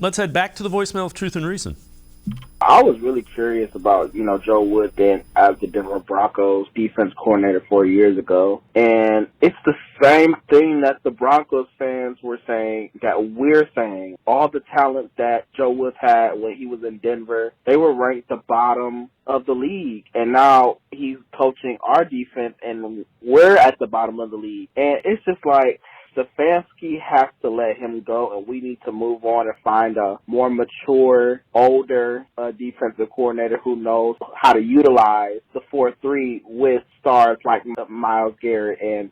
Let's head back to the voicemail of Truth and Reason. I was really curious about, Joe Woods being as the Denver Broncos defense coordinator 4 years ago. And it's the same thing that the Broncos fans were saying, that we're saying. All the talent that Joe Woods had when he was in Denver, they were ranked the bottom of the league. And now he's coaching our defense, and we're at the bottom of the league. And it's just like, Stefanski has to let him go, and we need to move on and find a more mature, older defensive coordinator who knows how to utilize the 4-3 with stars like Myles Garrett and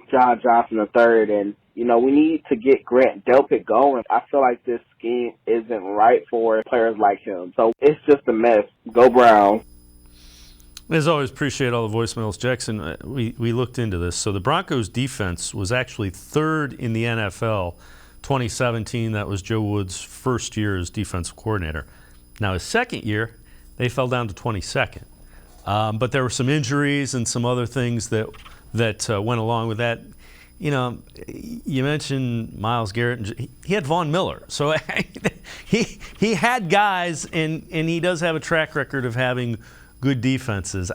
John Johnson III. And, we need to get Grant Delpit going. I feel like this scheme isn't right for players like him. So it's just a mess. Go Browns. As always, appreciate all the voicemails. Jackson, we looked into this. So the Broncos defense was actually third in the NFL 2017. That was Joe Woods' first year as defensive coordinator. Now his second year, they fell down to 22nd. But there were some injuries and some other things that went along with that. You mentioned Myles Garrett. He had Von Miller. So he had guys, and he does have a track record of having good defenses.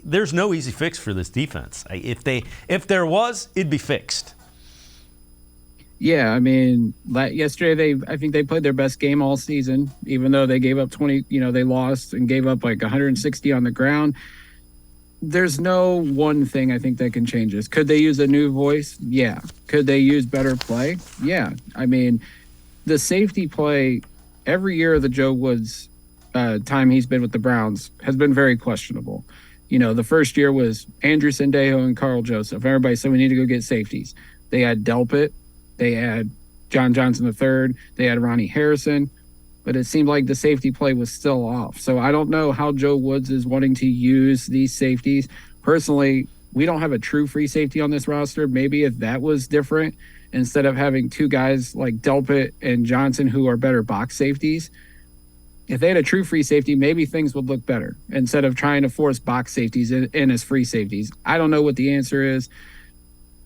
There's no easy fix for this defense. If there was, it'd be fixed. Yeah, I mean, yesterday I think they played their best game all season, even though they gave up 20. They lost and gave up like 160 on the ground. There's no one thing I think that can change this. Could they use a new voice? Yeah. Could they use better play? Yeah. I mean, the safety play every year of the Joe Woods time he's been with the Browns has been very questionable. The first year was Andrew Sendejo and Carl Joseph. Everybody said we need to go get safeties. They had Delpit. They had John Johnson III. They had Ronnie Harrison. But it seemed like the safety play was still off. So I don't know how Joe Woods is wanting to use these safeties. Personally, we don't have a true free safety on this roster. Maybe if that was different, instead of having two guys like Delpit and Johnson who are better box safeties, if they had a true free safety, maybe things would look better instead of trying to force box safeties in as free safeties. I don't know what the answer is.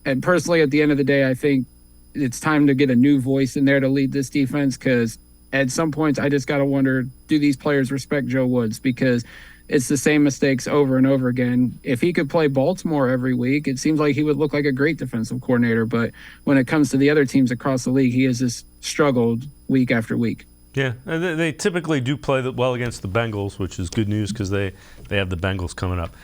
And personally, at the end of the day, I think it's time to get a new voice in there to lead this defense, because at some points I just got to wonder, do these players respect Joe Woods? Because it's the same mistakes over and over again. If he could play Baltimore every week, it seems like he would look like a great defensive coordinator. But when it comes to the other teams across the league, he has just struggled week after week. Yeah, and they typically do play well against the Bengals, which is good news because they have the Bengals coming up.